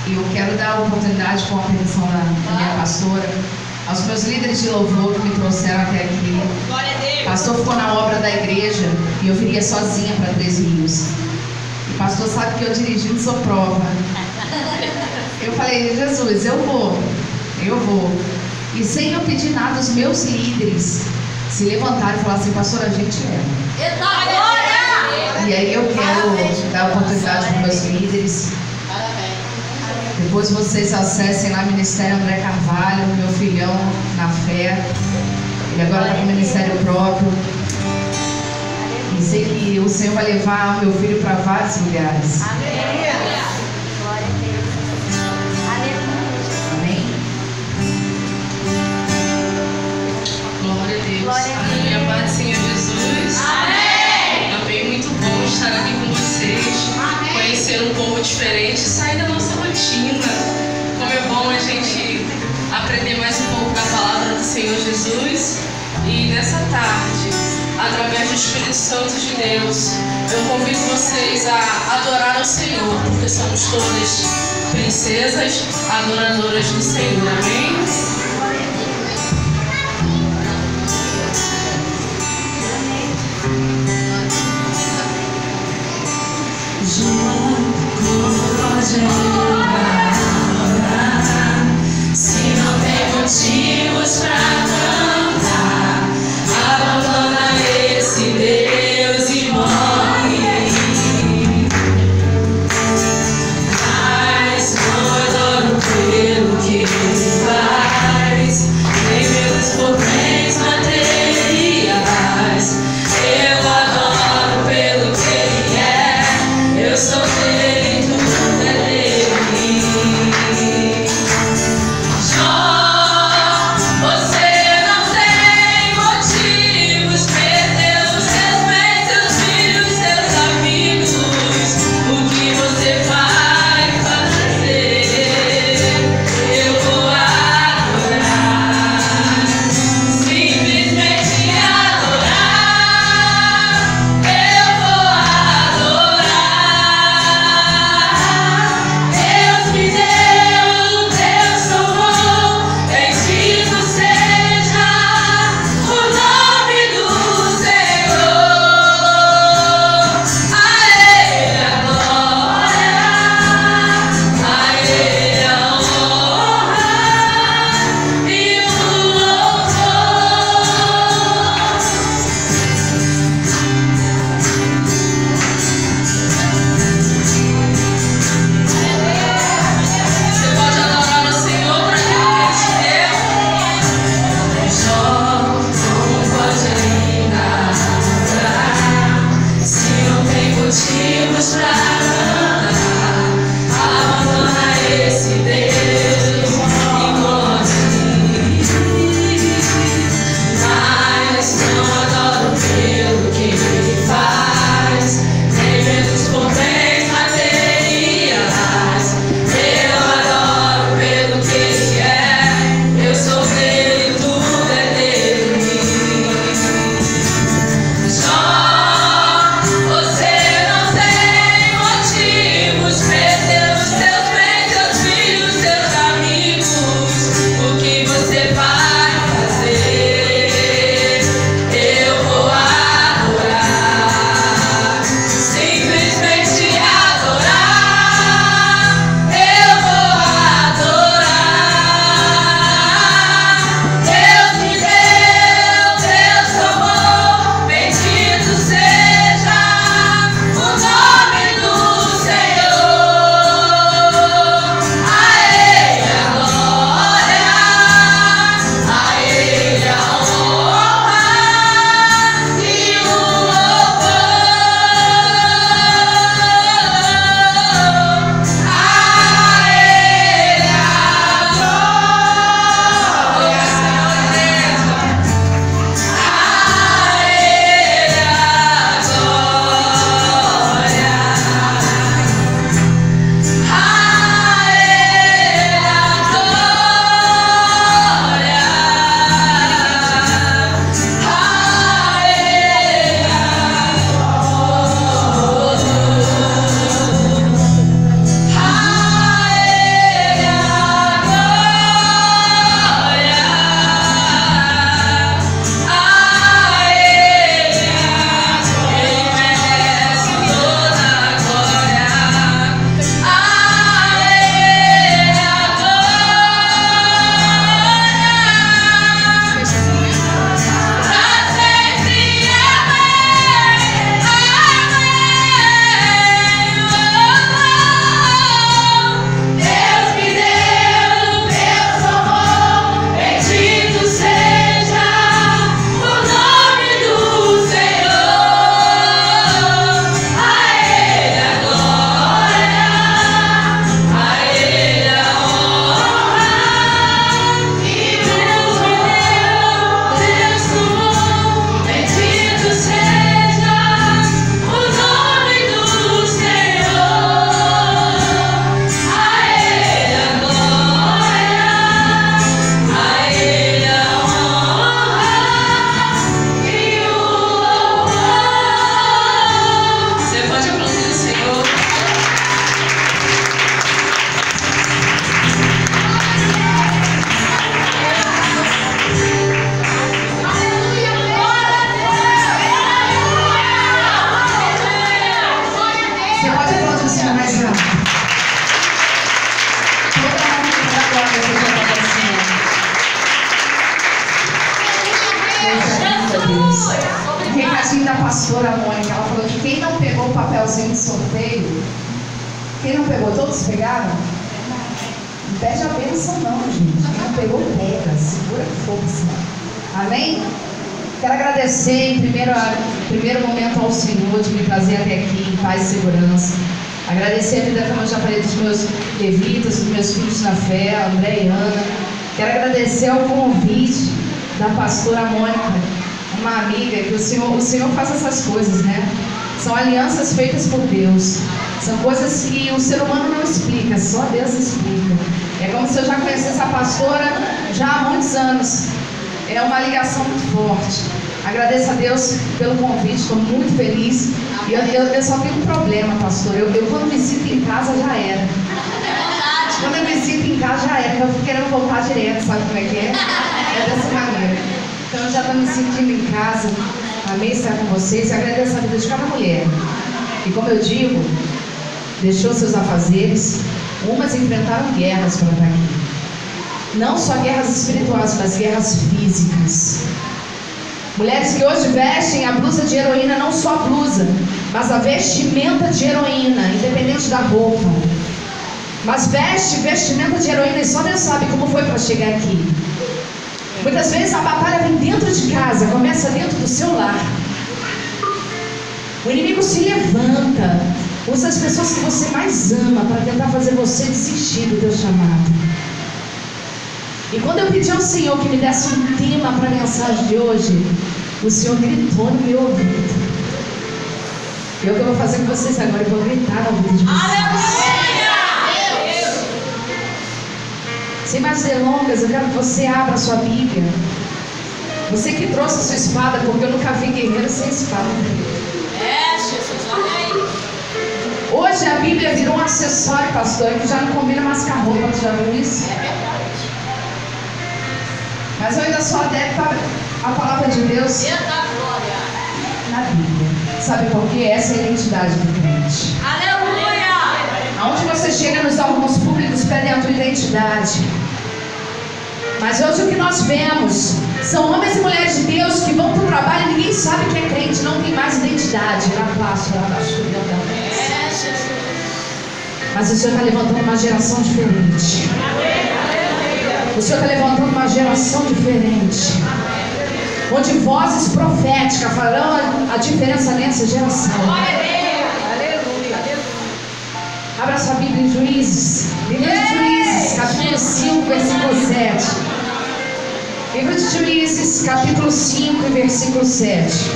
Eu quero dar a oportunidade, com a permissão da minha pastora, aos meus líderes de louvor que me trouxeram até aqui. O pastor ficou na obra da igreja e eu viria sozinha para 13 Rios. O pastor sabe que eu dirigindo sou prova. Eu falei, Jesus, eu vou. E sem eu pedir nada, os meus líderes se levantaram e falaram assim, pastor, a gente E aí eu quero dar oportunidade para os meus líderes. Depois vocês acessem lá o Ministério André Carvalho, meu filhão na fé. Ele agora está com o ministério próprio. E sei que o Senhor vai levar o meu filho para vários lugares. Amém. Amém? Glória a Deus. Aleluia, paz do Senhor Jesus. Amém. Amém. Muito bom estar aqui com vocês. Amém. Conhecer um povo diferente, sair da nossa rotina. Como é bom a gente aprender mais um pouco da palavra do Senhor Jesus. E nessa tarde, através do Espírito Santo de Deus, eu convido vocês a adorar ao Senhor, porque somos todas princesas adoradoras do Senhor. Amém? Se não tem motivos pra cantar, abandona esse Deus e morre. Mas não adoro pelo que ele faz, nem pelos por bens materiais. Eu adoro pelo que ele é, eu sou dele, tudo é dele. papelzinho de sorteio. Quem não pegou? Todos pegaram? Não pede a bênção não, gente. Quem não pegou, pega. Segura com força. Amém? Quero agradecer em primeiro momento ao Senhor de me trazer até aqui em paz e segurança. Agradecer a vida, como eu já falei, dos meus levitas, dos meus filhos na fé, André e Ana. Quero agradecer ao convite da pastora Mônica, uma amiga, que o Senhor faz essas coisas, né? São alianças feitas por Deus. São coisas que o ser humano não explica, só Deus explica. É como se eu já conhecesse a pastora já há muitos anos. É uma ligação muito forte. Agradeço a Deus pelo convite, estou muito feliz. E eu só tenho um problema, pastor. Eu quando me sinto em casa já era. Quando eu me sinto em casa já era. Eu fico querendo voltar direto, sabe como é que é? É dessa maneira. Então eu já estou me sentindo em casa. Amém estar com vocês. E agradeço a vida de cada mulher. E como eu digo, deixou seus afazeres. Umas enfrentaram guerras para estar aqui. Não só guerras espirituais, mas guerras físicas. Mulheres que hoje vestem a blusa de heroína, não só a blusa, mas a vestimenta de heroína, independente da roupa. Mas vestimenta de heroína e só Deus sabe como foi para chegar aqui. Muitas vezes a batalha vem dentro de casa, começa dentro do seu lar. O inimigo se levanta, usa as pessoas que você mais ama para tentar fazer você desistir do teu chamado. E quando eu pedi ao Senhor que me desse um tema para a mensagem de hoje, o Senhor gritou no meu ouvido. E é o que eu vou fazer com vocês agora, eu vou gritar no ouvido de vocês. Aleluia! Sem mais delongas, eu quero que você abra a sua Bíblia. Você que trouxe a sua espada, porque eu nunca vi guerreiro sem espada. Jesus, olha aí. Hoje a Bíblia virou um acessório, pastor, que já não combina mais com a roupa, você já viu isso? Mas eu ainda sou adepta à palavra de Deus na Bíblia. Sabe por quê? Essa é a identidade do crente. Aleluia! Aonde você chega nos órgãos públicos, pedem a tua identidade. Mas hoje o que nós vemos são homens e mulheres de Deus que vão para o trabalho e ninguém sabe que é crente, não tem mais identidade. Mas o Senhor está levantando uma geração diferente. O Senhor está levantando uma geração diferente, onde vozes proféticas farão a diferença nessa geração. Aleluia. Abra sua Bíblia em Juízes. Livro de Juízes, capítulo 5, versículo 7. Livro de Juízes, capítulo 5 e versículo 7.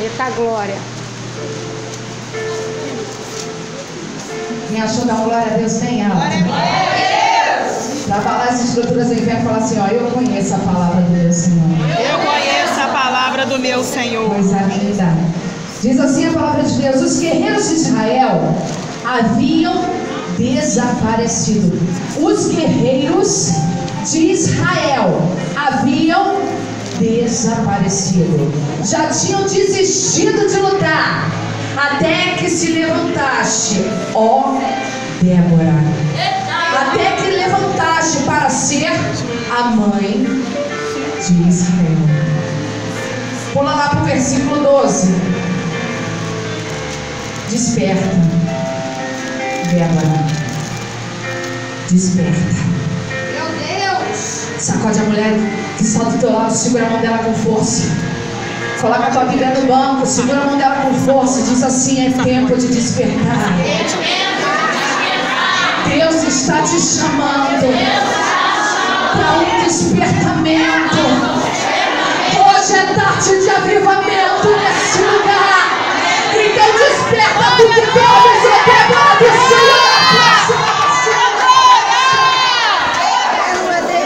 Eita glória. Quem achou dar uma glória a Deus bem alto? Para falar as escrituras em pé, falar assim, ó, eu conheço a palavra do meu Senhor. Eu conheço a palavra do meu Senhor. Coisa linda. Diz assim a palavra de Deus: os guerreiros de Israel haviam desaparecido. Os guerreiros de Israel haviam desaparecido. Já tinham desistido de lutar, até que se levantaste, ó Débora. Até que levantaste para ser a mãe de Israel. Pula lá para o versículo 12. Desperta, Débora. Desperta. Meu Deus! Sacode a mulher que está do teu lado, segura a mão dela com força. Coloca a tua Bíblia no banco, segura a mão dela com força. Diz assim: é tempo de despertar. Deus está te chamando para um despertamento. Hoje é tarde de avivamento nesse lugar. Então desperta, porque Deus é quebrado do Senhor.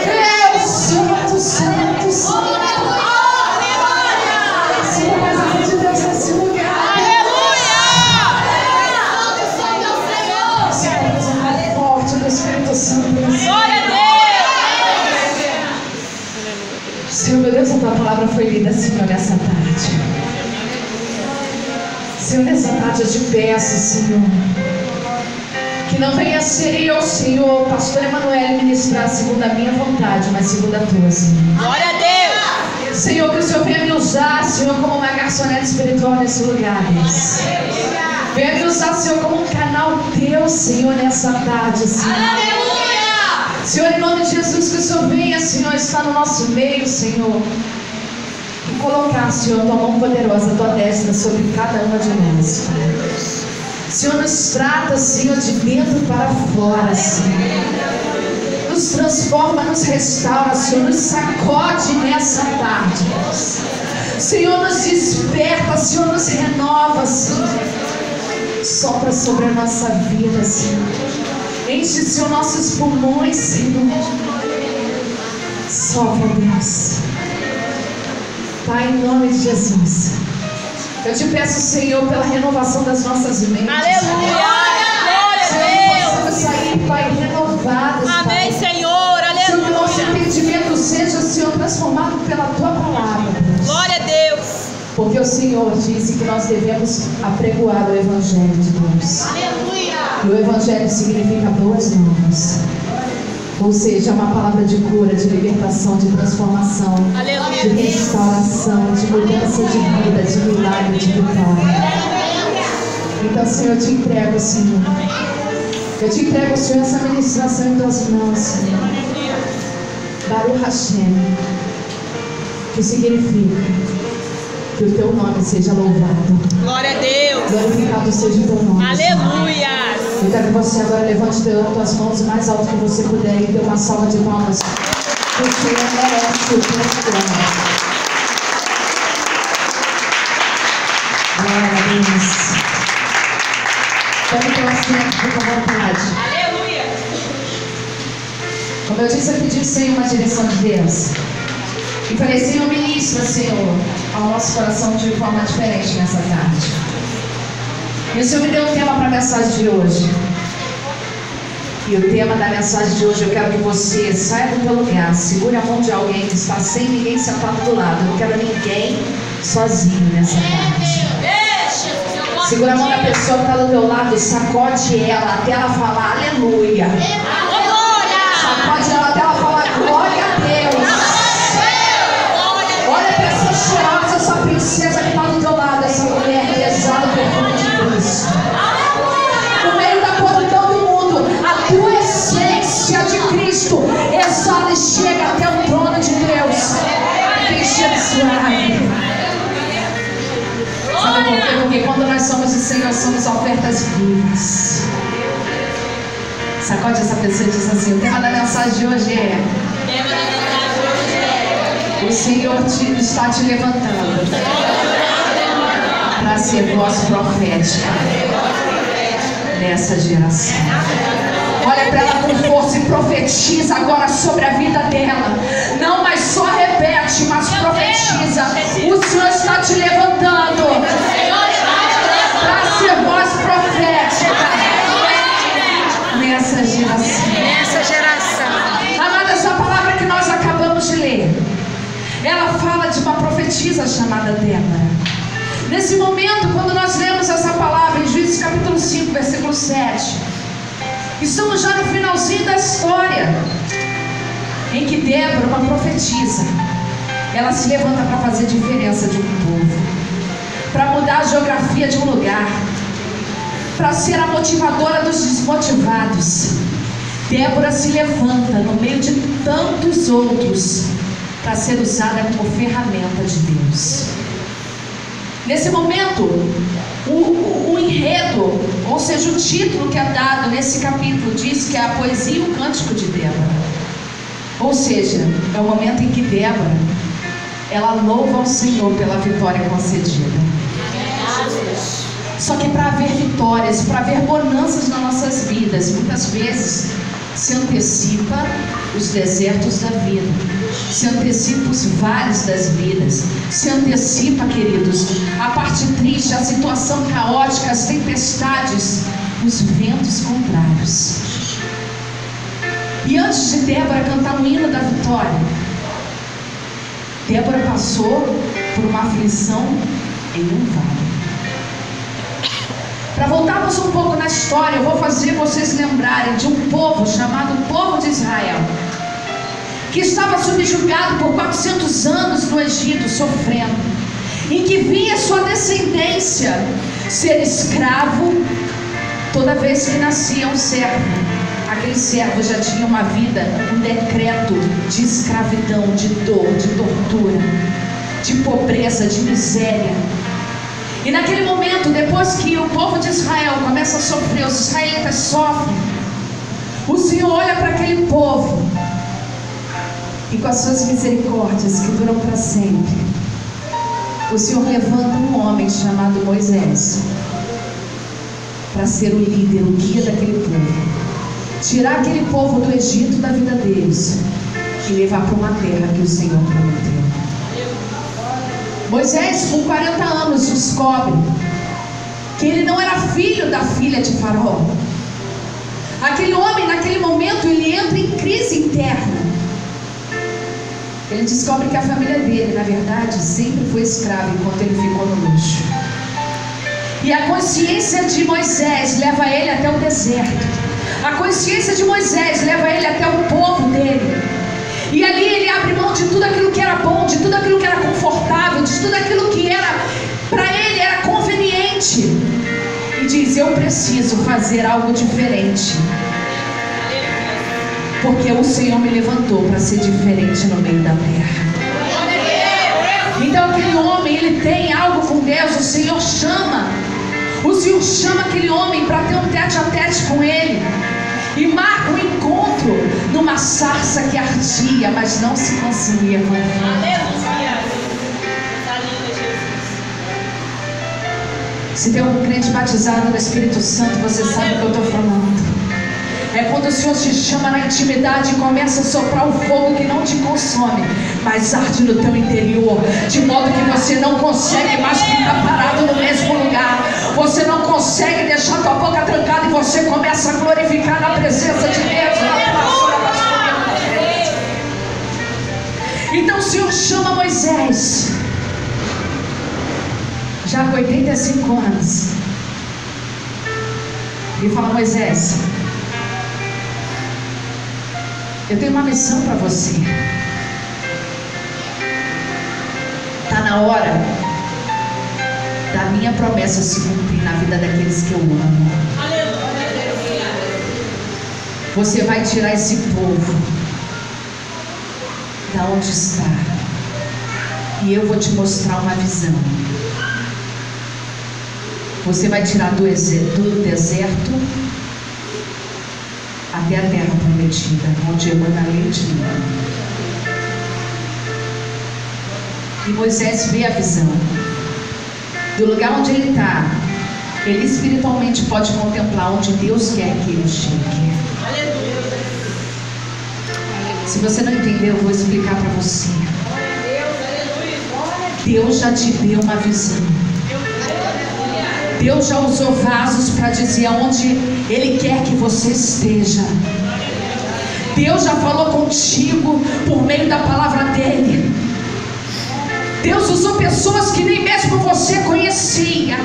Deus, Santo, Santo, Santo. Senhor, presença de Deus nesse lugar. Espírito Santo. Glória a Deus! Senhor, meu Deus, a tua palavra foi lida, Senhor, nessa tarde. Senhor, nessa tarde eu te peço, Senhor, que não venha ser eu, Senhor, pastor Emanuel, ministrar segundo a minha vontade, mas segundo a tua, Senhor. Glória a Deus! Senhor, que o Senhor venha me usar, Senhor, como uma garçonete espiritual nesse lugar, Deus. Venha me usar, Senhor, como um canal teu, Senhor, nessa tarde, Senhor. Senhor, em nome de Jesus, que o Senhor venha, Senhor, estar no nosso meio, Senhor. E colocar, Senhor, tua mão poderosa, tua destra sobre cada uma de nós, Pai. Senhor, nos trata, Senhor, de dentro para fora, Senhor. Nos transforma, nos restaura, Senhor, nos sacode nessa tarde, Deus. Senhor, nos desperta, Senhor, nos renova, Senhor. Sopra sobre a nossa vida, Senhor. Enche, Senhor, nossos pulmões, Senhor. Sopra, Deus. Pai, em nome de Jesus. Eu te peço, Senhor, pela renovação das nossas mentes. Aleluia! Glória a Deus! Possamos sair, Pai, renovadas. Amém, Pai. Senhor! Aleluia! Senhor, que o nosso entendimento seja, Senhor, transformado pela Tua palavra, Deus. Glória a Deus! Porque o Senhor disse que nós devemos apregoar o Evangelho de Deus. Aleluia! E o Evangelho significa boas novas. Ou seja, é uma palavra de cura, de libertação, de transformação, Aleluia. de restauração, de mudança de vida, de milagre, de vitória. Então, Senhor, eu te entrego, Senhor. Eu te entrego, Senhor, essa ministração em tuas mãos, Senhor. Baruch Hashem, que significa que o teu nome seja louvado. Glória a Deus! Glorificado seja o teu nome. Aleluia! Eu quero que você agora levante tuas mãos o mais alto que você puder e dê uma salva de palmas. O Senhor merece o teu nome. Glória a Deus. Tome teu assento, fica à vontade. Aleluia! Como eu disse, eu pedi, Senhor, uma direção de Deus. E falei, Senhor, ministra, Senhor, ao nosso coração de forma diferente nessa tarde. E o Senhor me deu um tema para a mensagem de hoje. E o tema da mensagem de hoje, eu quero que você saia do teu lugar, segure a mão de alguém que está sem ninguém sentado do lado. Eu não quero ninguém sozinho nessa tarde. Segura a mão da pessoa que está do teu lado, sacode ela até ela falar aleluia. Sacode ela até ela falar glória a Deus. Olha para essa cheirosa, essa princesa que está do teu lado, essa mulher que exala o perfume de Cristo. No meio da podridão do mundo, a tua essência de Cristo exala e chega até o trono de Deus. Tem cheiro suave. Sabe por quê? Porque quando nós somos do Senhor, somos ofertas vivas. Sacode essa pessoa e diz assim: o tema da mensagem de hoje é: o Senhor está te levantando para ser voz profética nessa geração. Olha para ela com força e profetiza agora sobre a vida dela. Não mais só repete, mas profetiza. O Senhor está te levantando para ser voz profética nessa geração. Amada, essa palavra que nós acabamos de ler, ela fala de uma profetisa chamada Débora. Nesse momento, quando nós lemos essa palavra em Juízes capítulo 5, versículo 7, estamos já no finalzinho da história, em que Débora, uma profetisa, ela se levanta para fazer diferença de um povo, para mudar a geografia de um lugar, para ser a motivadora dos desmotivados. Débora se levanta no meio de tantos outros para ser usada como ferramenta de Deus. Nesse momento, o enredo, ou seja, o título que é dado nesse capítulo diz que é a poesia e o cântico de Débora. Ou seja, é o momento em que Débora, ela louva ao Senhor pela vitória concedida. Só que para haver vitórias, para haver bonanças nas nossas vidas, muitas vezes se antecipa os desertos da vida, se antecipa os vales das vidas, se antecipa, queridos, a parte triste, a situação caótica, as tempestades, os ventos contrários. E antes de Débora cantar o hino da vitória, Débora passou por uma aflição em um vale. Para voltarmos um pouco na história, eu vou fazer vocês lembrarem de um povo chamado povo de Israel, que estava subjugado por 400 anos no Egito, sofrendo, em que via sua descendência ser escravo. Toda vez que nascia um servo, aquele servo já tinha uma vida, um decreto de escravidão, de dor, de tortura, de pobreza, de miséria. E naquele momento, depois que o povo de Israel começa a sofrer, os israelitas sofrem, o Senhor olha para aquele povo e, com as suas misericórdias que duram para sempre, o Senhor levanta um homem chamado Moisés para ser o líder, o guia daquele povo, tirar aquele povo do Egito, da vida deles, e levar para uma terra que o Senhor prometeu. Moisés, com 40 anos, descobre que ele não era filho da filha de Faraó. Aquele homem, naquele momento, ele entra em crise interna. Ele descobre que a família dele, na verdade, sempre foi escrava enquanto ele ficou no luxo. E a consciência de Moisés leva ele até o deserto. A consciência de Moisés leva ele até o povo dele. E ali ele abre mão de tudo aquilo que era bom, de tudo aquilo que era confortável, de tudo aquilo que era, para ele era conveniente. E diz: eu preciso fazer algo diferente, porque o Senhor me levantou para ser diferente no meio da terra. Então aquele homem, ele tem algo com Deus. O Senhor chama aquele homem para ter um tete a tete com ele, e marca um encontro numa sarça que ardia, mas não se consumia com ele. Se tem algum crente batizado no Espírito Santo, você sabe o que eu estou falando. É quando o Senhor te chama na intimidade e começa a soprar o fogo que não te consome, mas arde no teu interior, de modo que você não consegue mais ficar parado no mesmo lugar. Você não consegue deixar tua boca trancada e você começa a glorificar na presença de Deus. Então o Senhor chama Moisés, já com 85 anos, e fala: Moisés, eu tenho uma missão para você. Está na hora da minha promessa se cumprir na vida daqueles que eu amo. Você vai tirar esse povo da onde está, e eu vou te mostrar uma visão. Você vai tirar do deserto até a terra prometida, onde emana leite e mel. E Moisés vê a visão do lugar onde ele está. Ele espiritualmente pode contemplar onde Deus quer que ele chegue. Se você não entendeu, eu vou explicar para você. Deus já te deu uma visão. Deus já usou vasos para dizer aonde Ele quer que você esteja. Deus já falou contigo por meio da palavra dEle. Deus usou pessoas que nem mesmo você conhecia.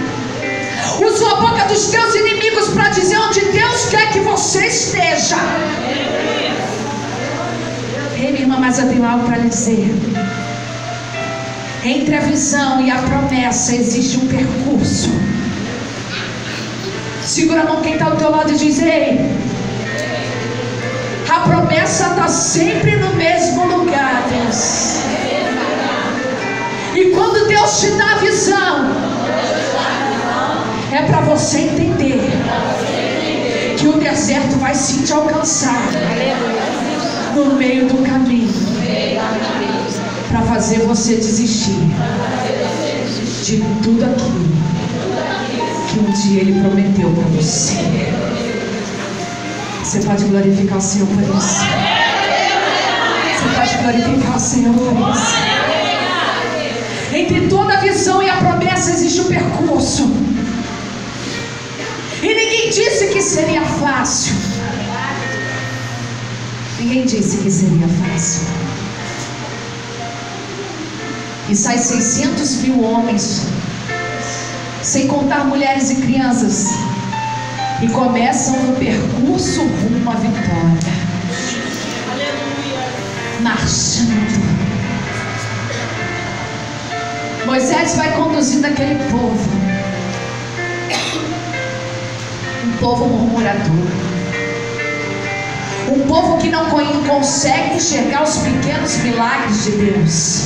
Usou a boca dos teus inimigos para dizer onde Deus quer que você esteja. Ei, minha irmã, mas eu tenho algo para lhe dizer. Entre a visão e a promessa existe um percurso. Segura a mão quem está ao teu lado e diz: ei, a promessa está sempre no mesmo lugar, Deus. E quando Deus te dá a visão, é para você entender que o deserto vai sim te alcançar no meio do caminho, para fazer você desistir de tudo aquilo que um dia Ele prometeu para você. Você pode glorificar o Senhor por isso. Você pode glorificar o Senhor por isso. Entre toda a visão e a promessa existe um percurso. E ninguém disse que seria fácil. Ninguém disse que seria fácil. E sai 600 mil homens, sem contar mulheres e crianças, e começam no percurso rumo à vitória. marchando. Moisés vai conduzindo aquele povo, um povo murmurador, um povo que não consegue enxergar os pequenos milagres de Deus,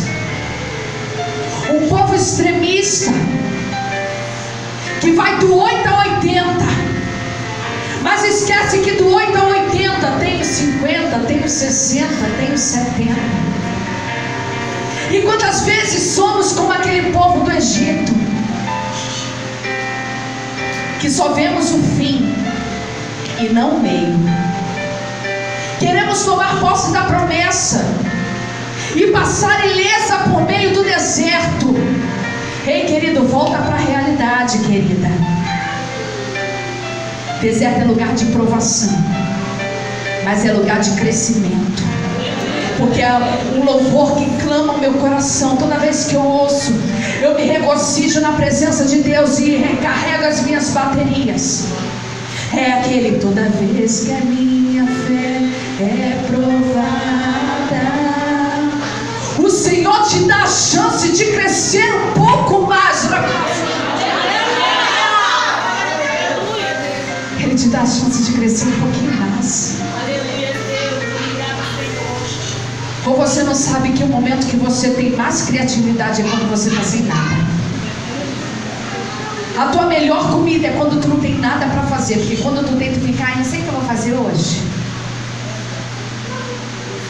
um povo extremista, que vai do 8 a 80, mas esquece que do 8 a 80 tem os 50, tem os 60, tem os 70. E quantas vezes somos como aquele povo do Egito, que só vemos o fim e não o meio. Queremos tomar posse da promessa e passar ilesa por meio do deserto. Ei, querido, volta para a realidade, querida. Deserto é lugar de provação, mas é lugar de crescimento. Porque é um louvor que clama o meu coração. Toda vez que eu ouço, eu me regozijo na presença de Deus e recarrego as minhas baterias. É aquele: toda vez que a minha fé é provada, o Senhor te dá a chance de crescer um pouco mais. Ele te dá a chance de crescer um pouquinho mais. Ou você não sabe que o momento que você tem mais criatividade é quando você está sem nada? A tua melhor comida é quando tu não tem nada para fazer. Porque quando tu tem, tu fica: não sei o que eu vou fazer hoje.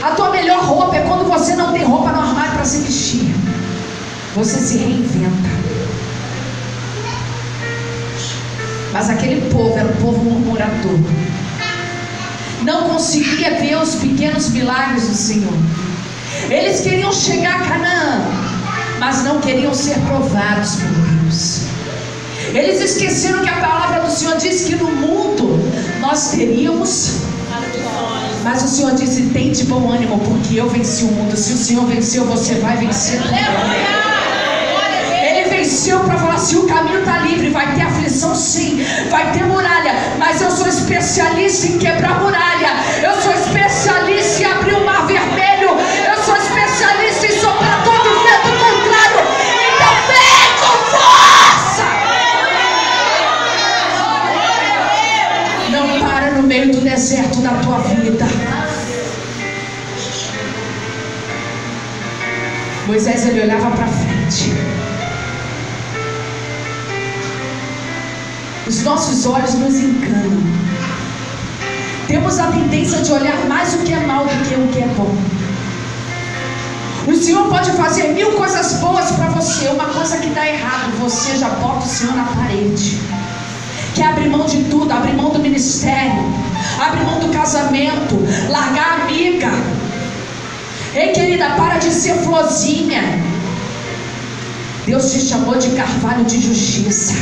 A tua melhor roupa é quando você não tem roupa no armário para se vestir. Você se reinventa. Mas aquele povo era um povo murmurador, não conseguia ver os pequenos milagres do Senhor. Eles queriam chegar a Canaã, mas não queriam ser provados por Deus. Eles esqueceram que a palavra do Senhor diz que no mundo nós teríamos, mas o Senhor disse: tem de bom ânimo, porque eu venci o mundo. Se o Senhor venceu, você vai vencer também. Ele venceu para falar assim: o caminho está livre. Vai ter aflição, sim, vai ter muralha, mas eu sou especialista em quebrar muralha. Eu sou especialista em abrir o mar vermelho. Eu sou especialista em soprar todo o vento contrário. Então vem com força. Não para no meio do deserto da tua vida. Moisés, ele olhava para frente. Os nossos olhos nos enganam. Temos a tendência de olhar mais o que é mal do que o que é bom. O Senhor pode fazer 1000 coisas boas para você. Uma coisa que dá errado, você já bota o Senhor na parede. Quer abrir mão de tudo, abrir mão do ministério, abrir mão do casamento, largar a amiga. Ei, querida, para de ser florzinha. Deus te chamou de carvalho de justiça.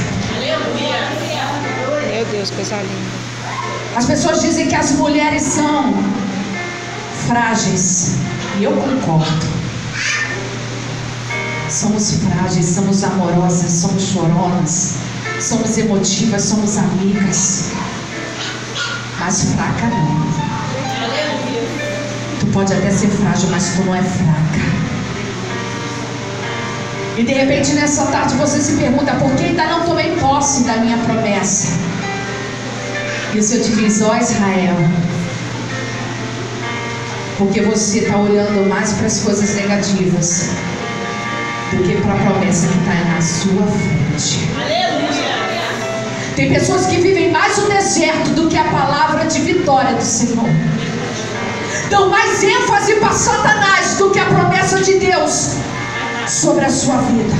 Meu Deus, coisa linda. As pessoas dizem que as mulheres são frágeis, e eu concordo. Somos frágeis, somos amorosas, somos choronas, somos emotivas, somos amigas, mas fraca não. Tu pode até ser frágil, mas tu não é fraca. E de repente nessa tarde você se pergunta: por que ainda não tomei posse da minha promessa? E o Senhor te diz: ó Israel, porque você está olhando mais para as coisas negativas do que para a promessa que está na sua frente. Tem pessoas que vivem mais o deserto do que a palavra de vitória do Senhor. Dão mais ênfase para Satanás do que a promessa de Deus sobre a sua vida.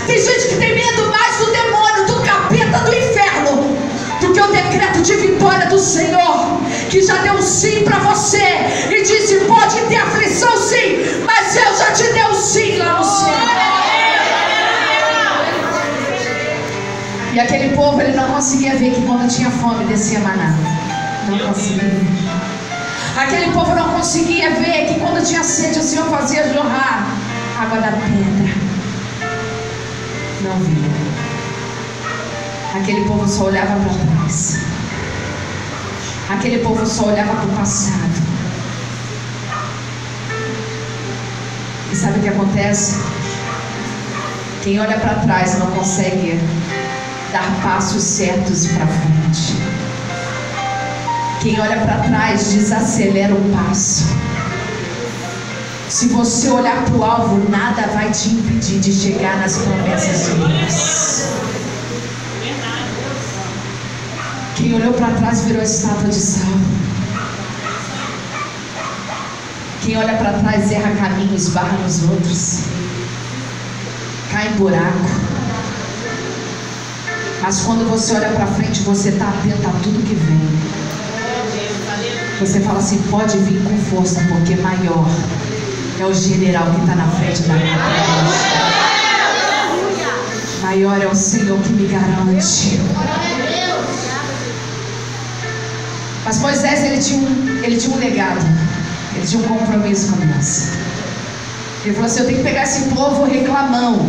Tem gente que tem medo mais do demônio, do capeta, do inferno, do que o decreto de vitória do Senhor, que já deu um sim para você e disse: pode ter aflição sim, mas eu já te dei um sim lá no céu. E aquele povo, ele não conseguia ver que quando tinha fome descia maná. Não conseguia. Aquele povo não conseguia ver que quando tinha sede o Senhor fazia jorrar água da pedra. Não via. Aquele povo só olhava para trás. Aquele povo só olhava para o passado. sabe o que acontece? Quem olha para trás não consegue dar passos certos para frente. Quem olha para trás desacelera o passo. Se você olhar para o alvo, nada vai te impedir de chegar nas promessas de Deus. Quem olhou para trás virou estátua de sal. Quem olha para trás erra caminho, esbarra nos outros, cai em buraco. Mas quando você olha para frente, você está atento a tudo que vem. Você fala assim: pode vir com força, porque maior é o general que está na frente da minha frente. Maior é o Senhor que me garante. Mas Moisés, ele tinha um legado. Ele tinha um compromisso com Deus. Ele falou assim: eu tenho que pegar esse povo reclamão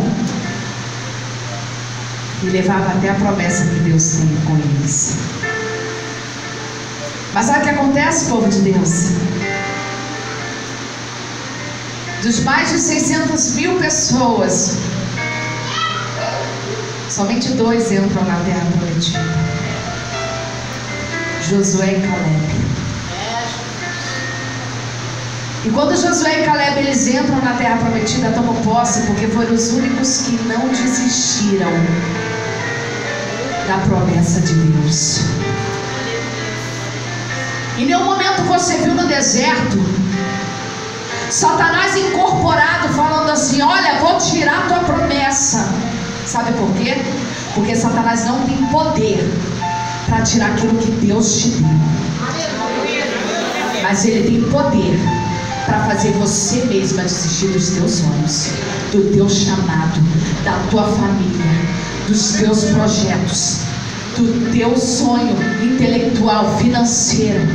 e levava até a promessa que Deus tem com eles. Mas sabe o que acontece, povo de Deus? Dos mais de 600.000 pessoas, somente 2 entram na terra prometida: Josué e Caleb. E quando Josué e Caleb eles entram na terra prometida, tomam posse, porque foram os únicos que não desistiram da promessa de Deus. Em nenhum momento você viu no deserto Satanás incorporado falando assim: olha, vou tirar tua promessa. Sabe por quê? Porque Satanás não tem poder para tirar aquilo que Deus te deu, mas ele tem poder para fazer você mesma desistir dos teus sonhos, do teu chamado, da tua família, dos teus projetos, do teu sonho intelectual, financeiro.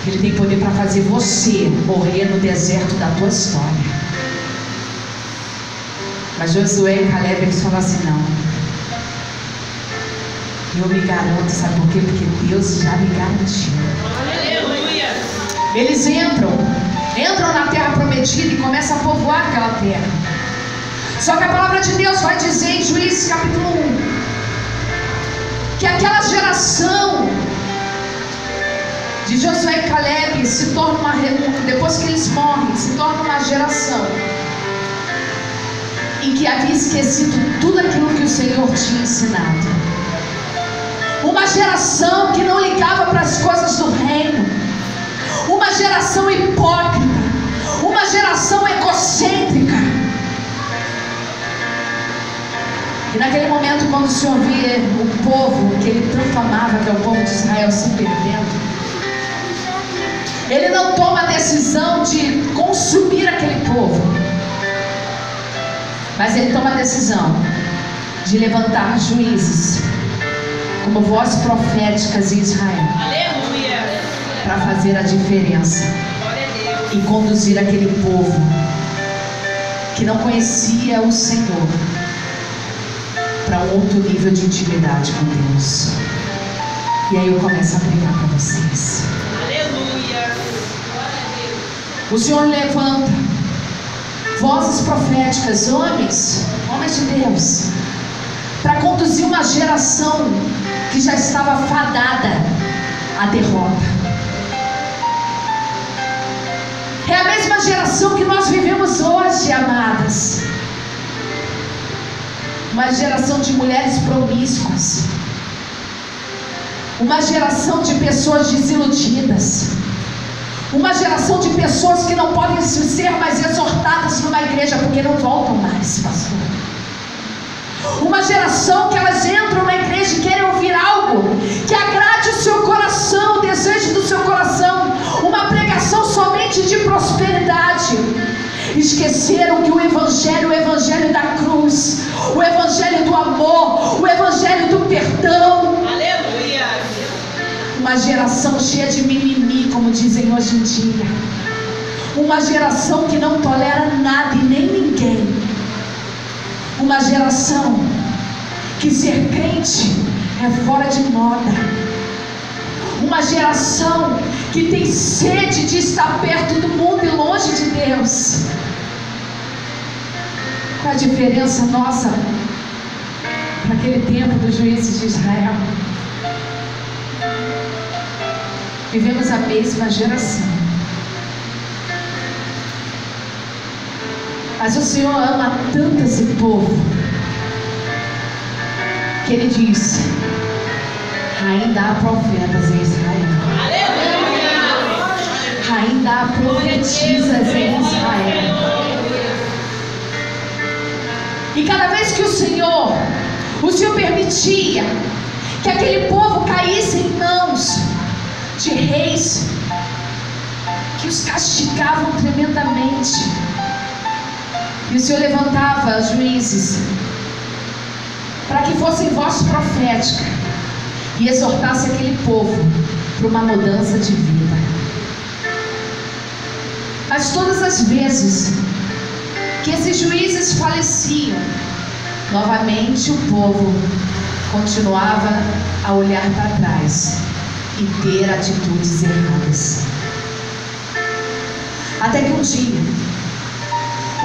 Ele tem poder para fazer você morrer no deserto da tua história. Mas Josué e Caleb, eles falaram assim: não, eu me garanto. Sabe por quê? Porque Deus já me garantiu. Aleluia. Eles entram na terra prometida e começam a povoar aquela terra. Só que a palavra de Deus vai dizer em Juízes capítulo 1 que aquela geração de Josué e Caleb se torna depois que eles morrem, se torna uma geração em que havia esquecido tudo aquilo que o Senhor tinha ensinado. Uma geração que não ligava para as coisas do reino. Uma geração hipócrita, uma geração egocêntrica. E naquele momento, quando o Senhor via o povo que ele tanto amava, que é o povo de Israel, se perdendo, ele não toma a decisão de consumir aquele povo, mas ele toma a decisão de levantar juízes como vozes proféticas em Israel. Aleluia. Para fazer a diferença e conduzir aquele povo que não conhecia o Senhor para um outro nível de intimidade com Deus. E aí eu começo a pregar para vocês. Aleluia. O Senhor levanta vozes proféticas, homens de Deus, para conduzir uma geração que já estava fadada à derrota. É a mesma geração que nós vivemos hoje, amadas. Uma geração de mulheres promíscuas. Uma geração de pessoas desiludidas. Uma geração de pessoas que não podem ser mais exortadas numa igreja porque não voltam mais, pastor. Uma geração que elas entram na igreja e querem ouvir algo que agrade o seu coração, o desejo do seu coração, uma pregação somente de prosperidade. Esqueceram que o evangelho da cruz, o evangelho do amor, o evangelho do perdão. Aleluia. Uma geração cheia de mimimi, como dizem hoje em dia. Uma geração que não tolera nada e nem ninguém. Uma geração que ser crente é fora de moda. Uma uma geração que tem sede de estar perto do mundo e longe de Deus. Qual a diferença nossa para aquele tempo dos juízes de Israel? Vivemos a mesma geração, mas o Senhor ama tanto esse povo que Ele diz: ainda há profetas em Israel, ainda há profetisas em Israel. E cada vez que o Senhor permitia que aquele povo caísse em mãos de reis que os castigavam tremendamente, e o Senhor levantava juízes para que fossem voz profética e exortasse aquele povo para uma mudança de vida. Mas todas as vezes que esses juízes faleciam, novamente o povo continuava a olhar para trás e ter atitudes erradas. Até que um dia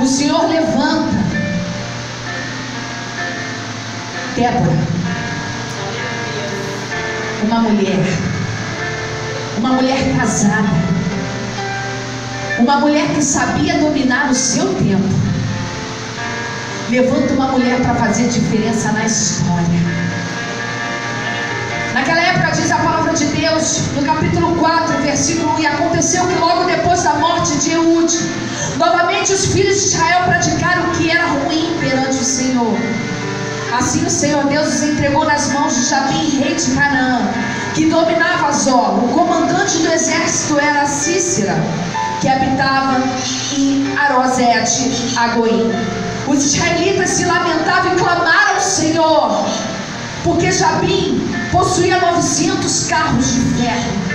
o Senhor levanta Débora, uma mulher casada, uma mulher que sabia dominar o seu tempo. Levanta uma mulher para fazer diferença na história. Naquela época, diz a palavra de Deus, no capítulo 4, versículo 1: e aconteceu que logo depois da morte de Eude, novamente os filhos de Israel praticaram o que era ruim perante o Senhor. Assim o Senhor Deus os entregou nas mãos de Jabim, rei de Canaã, que dominava Zó. O comandante do exército era Cícera, que habitava em Arosete Agoim. Os israelitas se lamentavam e clamaram ao Senhor, porque Jabim possuía 900 carros de ferro